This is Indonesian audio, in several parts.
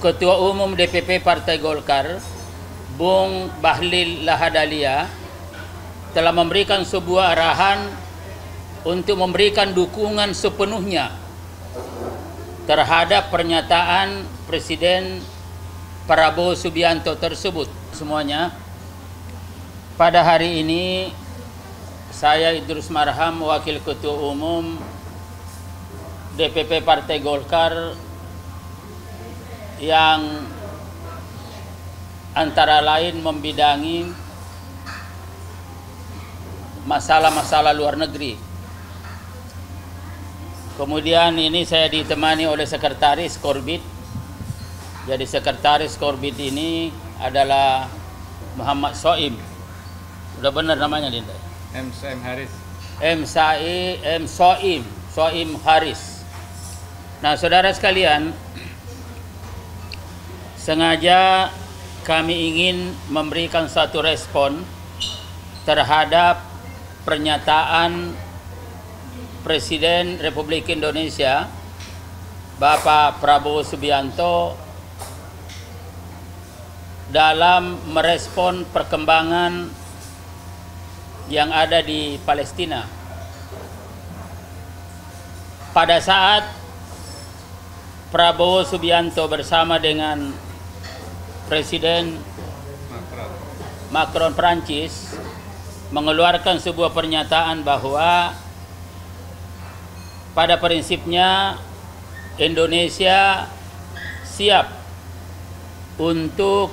Ketua Umum DPP Partai Golkar, Bung Bahlil Lahadalia, telah memberikan sebuah arahan untuk memberikan dukungan sepenuhnya terhadap pernyataan Presiden Prabowo Subianto tersebut. Semuanya, pada hari ini saya Idrus Marham, Wakil Ketua Umum DPP Partai Golkar, yang antara lain membidangi masalah-masalah luar negeri. Kemudian ini saya ditemani oleh Sekretaris Korbit. Jadi Sekretaris Korbit ini adalah Muhammad Soim. Sudah benar namanya, Linda? Soim Haris. Soim Haris. Nah, saudara sekalian, sengaja kami ingin memberikan satu respon terhadap pernyataan Presiden Republik Indonesia Bapak Prabowo Subianto dalam merespon perkembangan yang ada di Palestina. Pada saat Prabowo Subianto bersama dengan Presiden Macron Prancis mengeluarkan sebuah pernyataan bahwa pada prinsipnya Indonesia siap untuk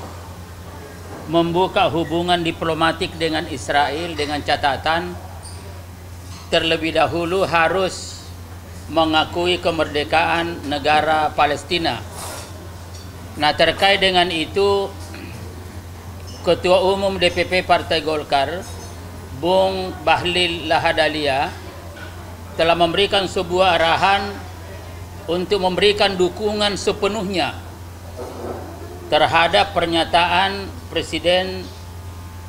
membuka hubungan diplomatik dengan Israel dengan catatan terlebih dahulu harus mengakui kemerdekaan negara Palestina. Nah, terkait dengan itu, Ketua Umum DPP Partai Golkar, Bung Bahlil Lahadalia, telah memberikan sebuah arahan untuk memberikan dukungan sepenuhnya terhadap pernyataan Presiden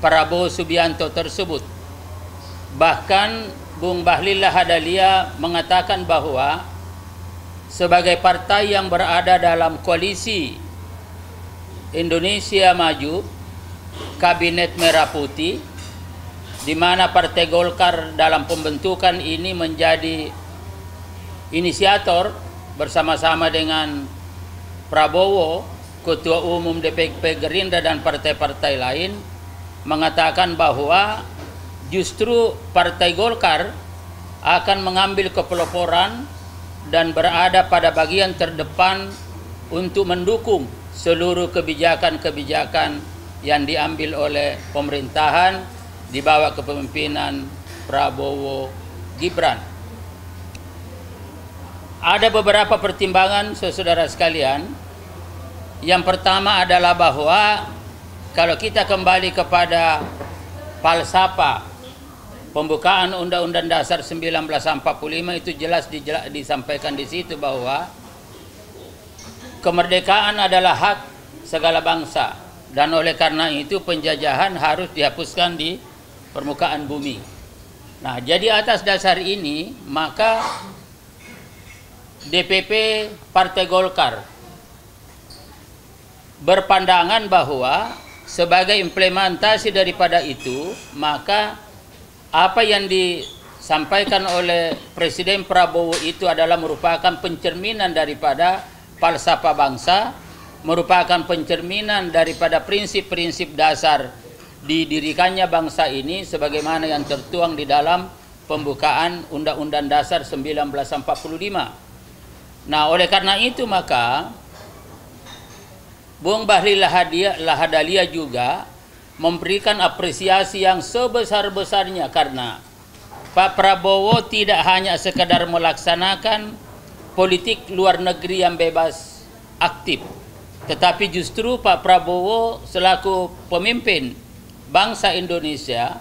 Prabowo Subianto tersebut. Bahkan Bung Bahlil Lahadalia mengatakan bahwa sebagai partai yang berada dalam koalisi Indonesia Maju, Kabinet Merah Putih, di mana Partai Golkar dalam pembentukan ini menjadi inisiator bersama-sama dengan Prabowo, Ketua Umum DPP Gerindra dan partai-partai lain, mengatakan bahwa justru Partai Golkar akan mengambil kepeloporan dan berada pada bagian terdepan untuk mendukung seluruh kebijakan-kebijakan yang diambil oleh pemerintahan di bawah kepemimpinan Prabowo Gibran. Ada beberapa pertimbangan, saudara sekalian. Yang pertama adalah bahwa kalau kita kembali kepada falsafah pembukaan Undang-Undang Dasar 1945, itu jelas disampaikan di situ bahwa kemerdekaan adalah hak segala bangsa, dan oleh karena itu penjajahan harus dihapuskan di permukaan bumi. Nah, jadi atas dasar ini maka DPP Partai Golkar berpandangan bahwa sebagai implementasi daripada itu, maka apa yang disampaikan oleh Presiden Prabowo itu adalah merupakan pencerminan daripada falsafah bangsa, merupakan pencerminan daripada prinsip-prinsip dasar didirikannya bangsa ini sebagaimana yang tertuang di dalam pembukaan Undang-Undang Dasar 1945. Nah, oleh karena itu maka Bung Bahlil Lahadalia juga memberikan apresiasi yang sebesar-besarnya karena Pak Prabowo tidak hanya sekedar melaksanakan politik luar negeri yang bebas aktif, tetapi justru Pak Prabowo selaku pemimpin bangsa Indonesia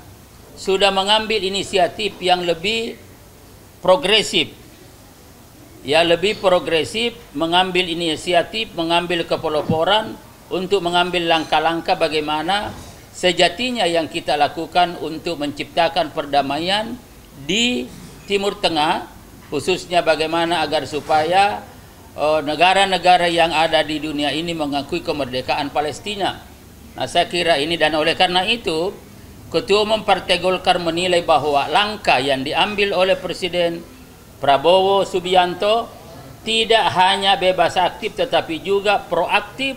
sudah mengambil inisiatif yang lebih progresif. Ya, lebih progresif, mengambil inisiatif, mengambil kepeloporan untuk mengambil langkah-langkah bagaimana sejatinya yang kita lakukan untuk menciptakan perdamaian di Timur Tengah, khususnya bagaimana agar supaya negara-negara yang ada di dunia ini mengakui kemerdekaan Palestina. Nah, saya kira ini, dan oleh karena itu Ketua Umum Partai Golkar menilai bahwa langkah yang diambil oleh Presiden Prabowo Subianto tidak hanya bebas aktif tetapi juga proaktif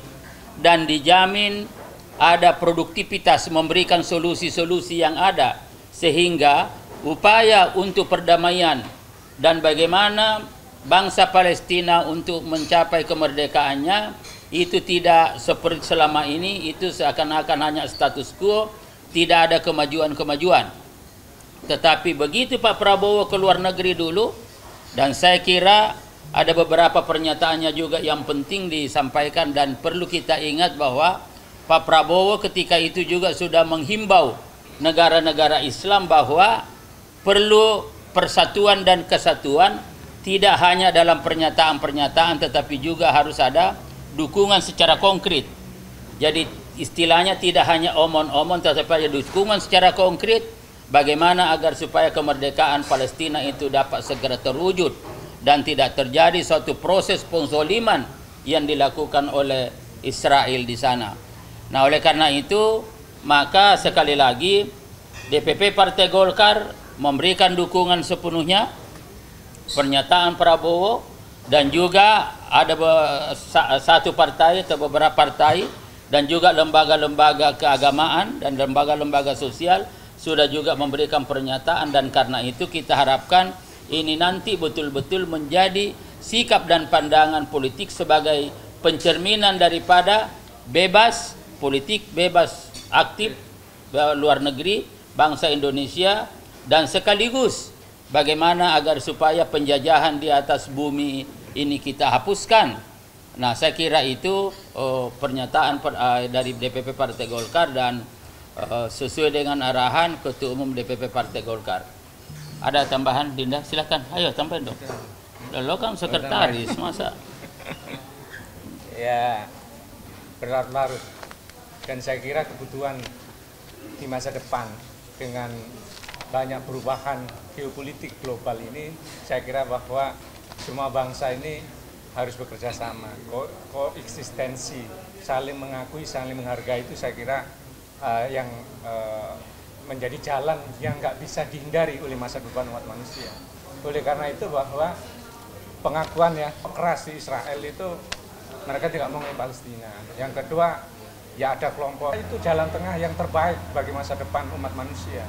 dan dijamin ada produktivitas memberikan solusi-solusi yang ada, sehingga upaya untuk perdamaian dan bagaimana bangsa Palestina untuk mencapai kemerdekaannya itu tidak seperti selama ini, itu seakan-akan hanya status quo, tidak ada kemajuan-kemajuan. Tetapi begitu Pak Prabowo ke luar negeri dulu, dan saya kira ada beberapa pernyataannya juga yang penting disampaikan, dan perlu kita ingat bahwa Pak Prabowo ketika itu juga sudah menghimbau negara-negara Islam bahwa perlu persatuan dan kesatuan, tidak hanya dalam pernyataan-pernyataan tetapi juga harus ada dukungan secara konkret. Jadi istilahnya tidak hanya omong-omong tetapi ada dukungan secara konkret bagaimana agar supaya kemerdekaan Palestina itu dapat segera terwujud dan tidak terjadi suatu proses penzoliman yang dilakukan oleh Israel di sana. Nah, oleh karena itu, maka sekali lagi DPP Partai Golkar memberikan dukungan sepenuhnya pernyataan Prabowo, dan juga ada satu partai atau beberapa partai dan juga lembaga-lembaga keagamaan dan lembaga-lembaga sosial sudah juga memberikan pernyataan, dan karena itu kita harapkan ini nanti betul-betul menjadi sikap dan pandangan politik sebagai pencerminan daripada bebas politik, bebas aktif luar negeri bangsa Indonesia, dan sekaligus bagaimana agar supaya penjajahan di atas bumi ini kita hapuskan. Nah, saya kira itu pernyataan dari DPP Partai Golkar, dan sesuai dengan arahan Ketua Umum DPP Partai Golkar. Ada tambahan, Dinda? Silakan. Ayo tambahin dong. Lo kan sekretaris, masa? Ya, berlarut-larut. Dan saya kira kebutuhan di masa depan dengan banyak perubahan geopolitik global ini, saya kira bahwa semua bangsa ini harus bekerja sama. Koeksistensi, saling mengakui, saling menghargai, itu saya kira yang menjadi jalan yang nggak bisa dihindari oleh masa depan umat manusia. Oleh karena itu bahwa pengakuan ya keras di Israel itu, mereka tidak mau ke Palestina. Yang kedua, ya ada kelompok, itu jalan tengah yang terbaik bagi masa depan umat manusia.